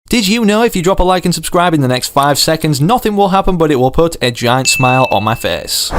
Did you know if you drop a like and subscribe in the next 5 seconds, nothing will happen but it will put a giant smile on my face?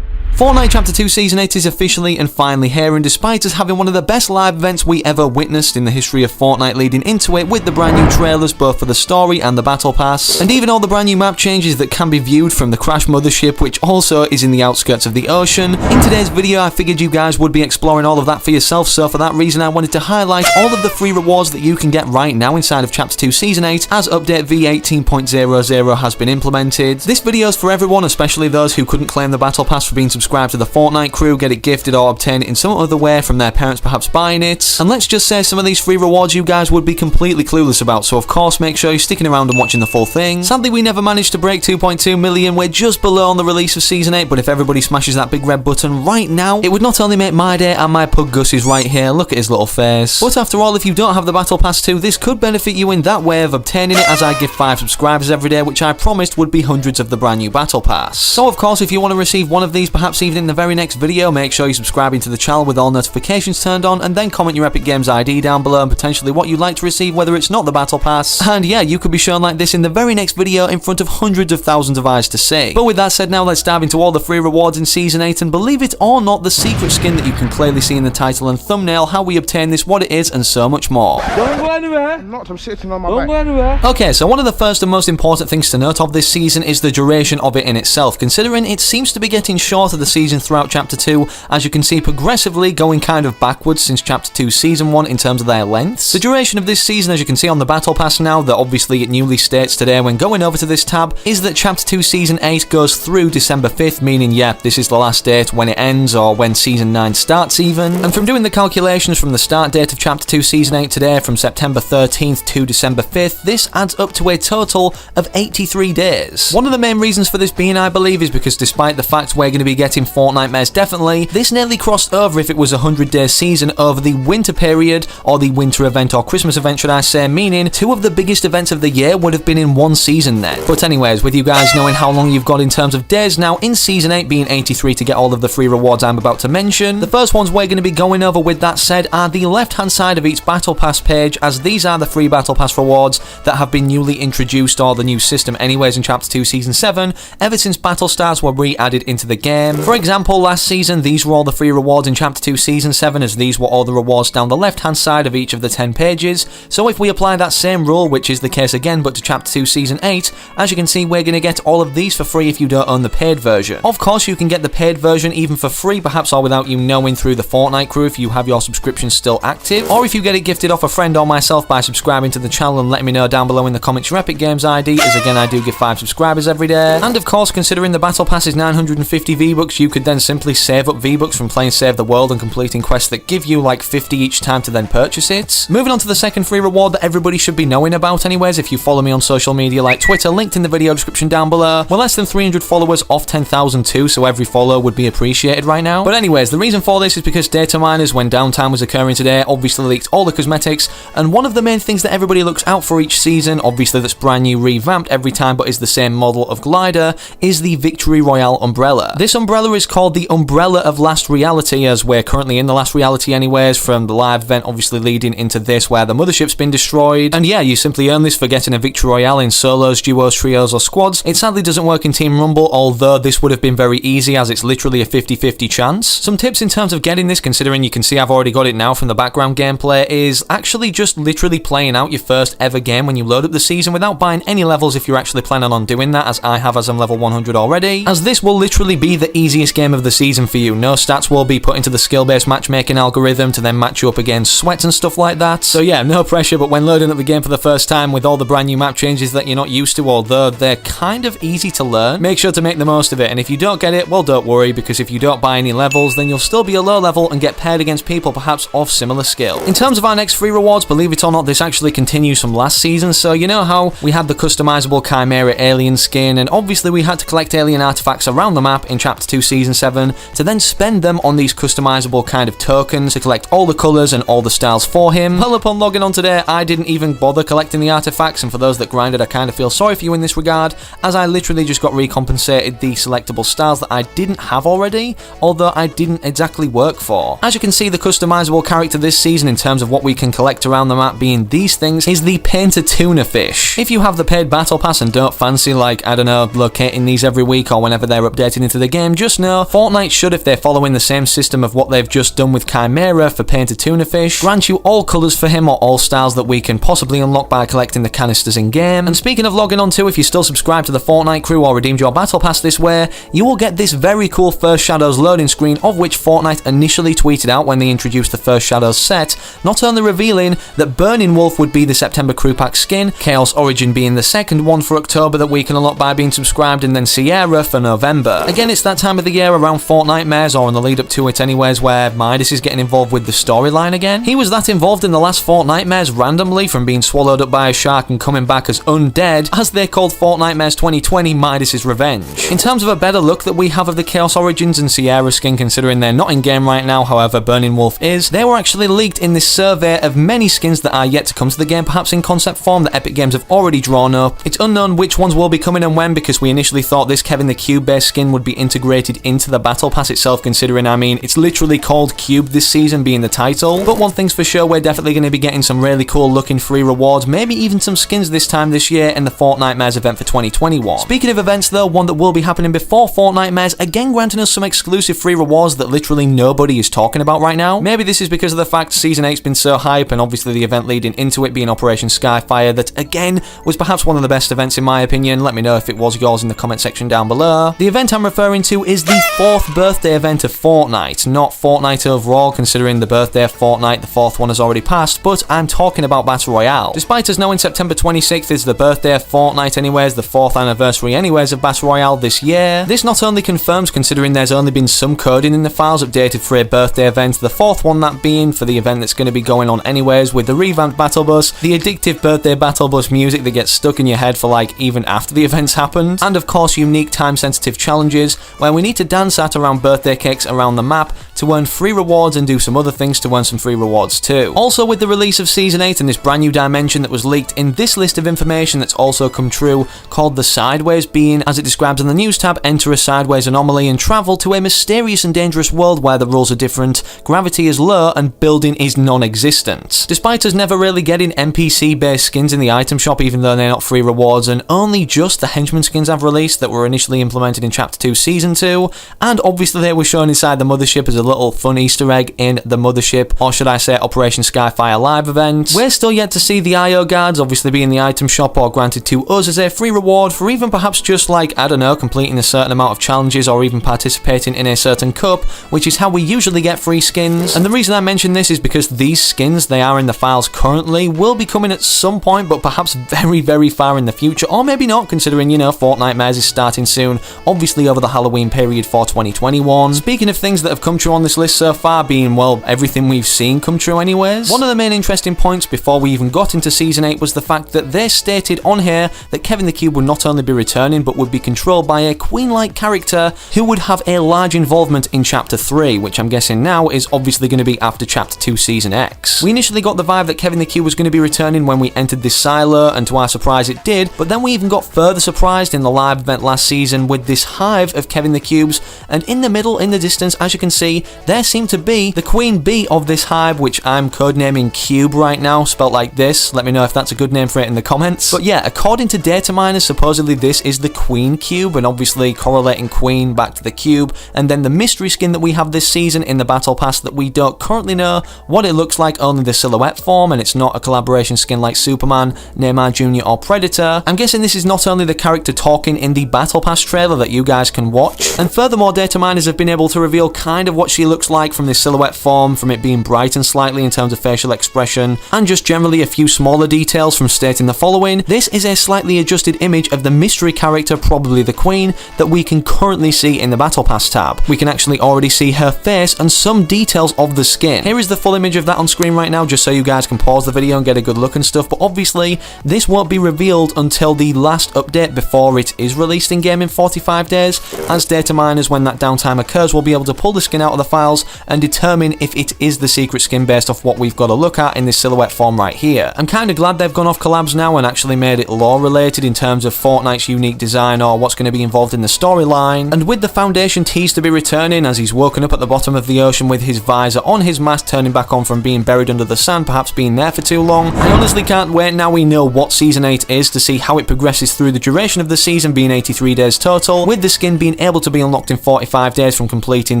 Fortnite Chapter 2 Season 8 is officially and finally here, and despite us having one of the best live events we ever witnessed in the history of Fortnite leading into it, with the brand new trailers both for the story and the Battle Pass, and even all the brand new map changes that can be viewed from the Crash Mothership, which also is in the outskirts of the ocean, in today's video I figured you guys would be exploring all of that for yourself, so for that reason I wanted to highlight all of the free rewards that you can get right now inside of Chapter 2 Season 8 as Update V18.00 has been implemented. This video is for everyone, especially those who couldn't claim the Battle Pass for being subscribed to the Fortnite crew, get it gifted or obtain it in some other way from their parents perhaps buying it. And let's just say some of these free rewards you guys would be completely clueless about, so of course make sure you're sticking around and watching the full thing. Sadly we never managed to break 2.2 million, we're just below on the release of Season 8, but if everybody smashes that big red button right now, it would not only make my day and my pug Gus is right here, look at his little face. But after all, if you don't have the Battle Pass 2, this could benefit you in that way of obtaining it, as I give 5 subscribers every day, which I promised would be hundreds of the brand new Battle Pass. So of course if you want to receive one of these perhaps even in the very next video, make sure you're subscribing to the channel with all notifications turned on, and then comment your Epic Games ID down below and potentially what you'd like to receive, whether it's not the Battle Pass. And yeah, you could be shown like this in the very next video in front of hundreds of thousands of eyes to see. But with that said, now let's dive into all the free rewards in Season 8, and believe it or not, the secret skin that you can clearly see in the title and thumbnail, how we obtain this, what it is, and so much more. Don't go anywhere. I'm sitting on my Don't back. go anywhere. Okay, so one of the first and most important things to note of this season is the duration of it in itself, considering it seems to be getting shorter the season throughout Chapter 2, as you can see progressively going kind of backwards since Chapter 2 Season 1 in terms of their lengths. The duration of this season, as you can see on the Battle Pass now, that obviously it newly states today when going over to this tab, is that Chapter 2 Season 8 goes through December 5th, meaning yeah, this is the last date when it ends, or when Season 9 starts even. And from doing the calculations from the start date of Chapter 2 Season 8 today, from September 13th to December 5th, this adds up to a total of 83 days. One of the main reasons for this being, I believe, is because despite the fact we're going to be getting Fortnitemares definitely, this nearly crossed over if it was a 100-day season over the winter period, or the winter event, or Christmas event should I say, meaning 2 of the biggest events of the year would have been in one season then. But anyways, with you guys knowing how long you've got in terms of days now in Season 8 being 83 to get all of the free rewards I'm about to mention, the first ones we're going to be going over with that said are the left hand side of each Battle Pass page, as these are the free Battle Pass rewards that have been newly introduced, or the new system anyways, in Chapter 2 Season 7 ever since Battle Stars were re-added into the game. For example, last season these were all the free rewards in Chapter 2 Season 7, as these were all the rewards down the left hand side of each of the 10 pages. So if we apply that same rule, which is the case again but to Chapter 2 Season 8, as you can see we're going to get all of these for free if you don't own the paid version. Of course you can get the paid version even for free, perhaps or without you knowing, through the Fortnite crew if you have your subscription still active, or if you get it gifted off a friend or myself by subscribing to the channel and letting me know down below in the comments your Epic Games ID, as again I do give 5 subscribers every day. And of course, considering the Battle Pass is 950 V-Bucks, you could then simply save up V-Bucks from playing Save the World and completing quests that give you like 50 each time to then purchase it. Moving on to the second free reward that everybody should be knowing about anyways if you follow me on social media like Twitter, linked in the video description down below. We're less than 300 followers off 10,000 too, so every follow would be appreciated right now. But anyways, the reason for this is because data miners, when downtime was occurring today, obviously leaked all the cosmetics, and one of the main things that everybody looks out for each season, obviously that's brand new, revamped every time but is the same model of glider, is the Victory Royale umbrella. This umbrella is called the Umbrella of Last Reality, as we're currently in the last reality anyways, from the live event obviously leading into this where the mothership's been destroyed. And yeah, you simply earn this for getting a Victory Royale in solos, duos, trios or squads. It sadly doesn't work in Team Rumble, although this would have been very easy as it's literally a 50-50 chance. Some tips in terms of getting this, considering you can see I've already got it now from the background gameplay, is actually just literally playing out your first ever game when you load up the season without buying any levels if you're actually planning on doing that, as I have, as I'm level 100 already, as this will literally be the easiest game of the season for you. No stats will be put into the skill-based matchmaking algorithm to then match you up against sweats and stuff like that. So yeah, no pressure, but when loading up the game for the first time with all the brand new map changes that you're not used to, although they're kind of easy to learn, make sure to make the most of it. And if you don't get it, well, don't worry, because if you don't buy any levels, then you'll still be a low level and get paired against people perhaps of similar skill. In terms of our next free rewards, believe it or not, this actually continues from last season. So you know how we had the customizable Chimera alien skin, and obviously we had to collect alien artifacts around the map in Chapter 2 Season 7 to then spend them on these customizable kind of tokens to collect all the colours and all the styles for him. Well, upon logging on today, I didn't even bother collecting the artifacts, and for those that grinded, I kind of feel sorry for you in this regard, as I literally just got recompensated the selectable styles that I didn't have already, although I didn't exactly work for. As you can see, the customizable character this season in terms of what we can collect around the map being these things is the painter tuna fish. If you have the paid battle pass and don't fancy, like, I don't know, locating these every week or whenever they're updated into the game, just know Fortnite should, if they're following the same system of what they've just done with Chimera for painter tuna fish, grant you all colours for him or all styles that we can possibly unlock by collecting the canisters in game. And speaking of logging on too, if you're still subscribed to the Fortnite crew or redeemed your battle pass this way, you will get this very cool First Shadows loading screen, of which Fortnite initially tweeted out when they introduced the First Shadows set, not only revealing that Burning Wolf would be the September crew pack skin, Chaos Origin being the second one for October that we can unlock by being subscribed, and then Sierra for November. Again, it's that time of the year around Fortnite Mares, or in the lead up to it anyways, where Midas is getting involved with the storyline again. He was that involved in the last Fortnite Mares randomly, from being swallowed up by a shark and coming back as undead, as they called Fortnite Mares 2020 Midas' Revenge. In terms of a better look that we have of the Chaos Origins and Sierra skin, considering they're not in game right now, however Burning Wolf is, they were actually leaked in this survey of many skins that are yet to come to the game, perhaps in concept form, that Epic Games have already drawn up. It's unknown which ones will be coming and when, because we initially thought this Kevin the Cube based skin would be integrated into the battle pass itself, considering, I mean, it's literally called Cube this season being the title. But one thing's for sure, we're definitely going to be getting some really cool looking free rewards, maybe even some skins this time this year in the Fortnite Mares event for 2021. Speaking of events though, one that will be happening before Fortnite Mares, again granting us some exclusive free rewards that literally nobody is talking about right now. Maybe this is because of the fact Season 8's been so hype, and obviously the event leading into it being Operation Skyfire, that again was perhaps one of the best events in my opinion. Let me know if it was yours in the comment section down below. The event I'm referring to is the 4th birthday event of Fortnite, not Fortnite overall, considering the birthday of Fortnite, the 4th one has already passed, but I'm talking about Battle Royale. Despite us knowing September 26th is the birthday of Fortnite anyways, the 4th anniversary anyways of Battle Royale this year, this not only confirms, considering there's only been some coding in the files updated for a birthday event, the 4th one that being for the event that's going to be going on anyways with the revamped battle bus, the addictive birthday battle bus music that gets stuck in your head for like even after the event's happened, and of course unique time sensitive challenges where we need to dance at around birthday cakes around the map to earn free rewards and do some other things to earn some free rewards too. Also, with the release of Season 8 and this brand new dimension that was leaked in this list of information that's also come true, called the Sideways, being, as it describes in the news tab, enter a sideways anomaly and travel to a mysterious and dangerous world where the rules are different, gravity is low, and building is non-existent. Despite us never really getting NPC-based skins in the item shop, even though they're not free rewards, and only just the henchman skins I've released that were initially implemented in Chapter 2 Season 2, and obviously they were shown inside the mothership as a little fun Easter egg in the mothership, or should I say Operation Skyfire live event. We're still yet to see the IO guards obviously be in the item shop or granted to us as a free reward for even perhaps just like, I don't know, completing a certain amount of challenges or even participating in a certain cup, which is how we usually get free skins. And the reason I mention this is because these skins, they are in the files currently, will be coming at some point, but perhaps very, very far in the future, or maybe not, considering, you know, Fortnite Mares is starting soon, obviously over the Halloween period for 2021. Speaking of things that have come true on this list so far, being, well, everything we've seen come true anyways, one of the main interesting points before we even got into Season 8 was the fact that they stated on here that Kevin the Cube would not only be returning, but would be controlled by a queen-like character who would have a large involvement in Chapter 3, which I'm guessing now is obviously going to be after Chapter 2 Season X. We initially got the vibe that Kevin the Cube was going to be returning when we entered this silo, and to our surprise it did, but then we even got further surprised in the live event last season with this hive of Kevin the Cubes, and in the middle, in the distance, as you can see, there seemed to be the queen bee of this hive, which I'm codenaming Cube right now, spelt like this. Let me know if that's a good name for it in the comments. But yeah, according to data miners, supposedly this is the queen cube, and obviously correlating queen back to the cube, and then the mystery skin that we have this season in the battle pass that we don't currently know what it looks like, only the silhouette form, and it's not a collaboration skin like Superman, Neymar Jr. or Predator. I'm guessing this is not only the character talking in the battle pass trailer that you guys can watch, and furthermore data miners have been able to reveal kind of what she looks like from this silhouette form, from it being brightened slightly in terms of facial expression, and just generally a few smaller details, from stating the following: this is a slightly adjusted image of the mystery character, probably the queen, that we can currently see in the battle pass tab. We can actually already see her face and some details of the skin. Here is the full image of that on screen right now, just so you guys can pause the video and get a good look and stuff, but obviously this won't be revealed until the last update before it is released in game in 45 days, as data data miners, when that downtime occurs, will be able to pull the skin out of the files and determine if it is the secret skin based off what we've got to look at in this silhouette form right here. I'm kind of glad they've gone off collabs now and actually made it lore related in terms of Fortnite's unique design or what's going to be involved in the storyline. And with the Foundation teased to be returning as he's woken up at the bottom of the ocean with his visor on his mask turning back on from being buried under the sand, perhaps being there for too long, I honestly can't wait now we know what Season 8 is to see how it progresses through the duration of the season, being 83 days total, with the skin being able to be unlocked in 45 days from completing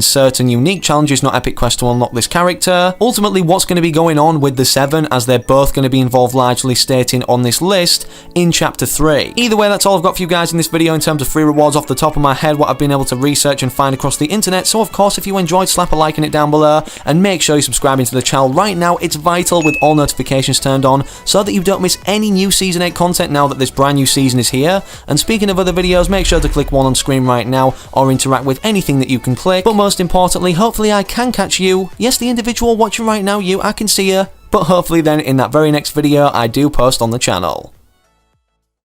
certain unique challenges, not epic quests, to unlock this character. Ultimately, what's going to be going on with the 7, as they're both going to be involved largely stating on this list in Chapter 3. Either way, that's all I've got for you guys in this video in terms of free rewards off the top of my head, what I've been able to research and find across the internet. So of course, if you enjoyed, slap a like in it down below, and make sure you're subscribing to the channel right now. It's vital with all notifications turned on so that you don't miss any new Season 8 content now that this brand new season is here. And speaking of other videos, make sure to click one on screen right now or interact with anything that you can click. But most importantly, hopefully I can catch you, yes, the individual watching right now, you, I can see you, but hopefully then in that very next video I do post on the channel.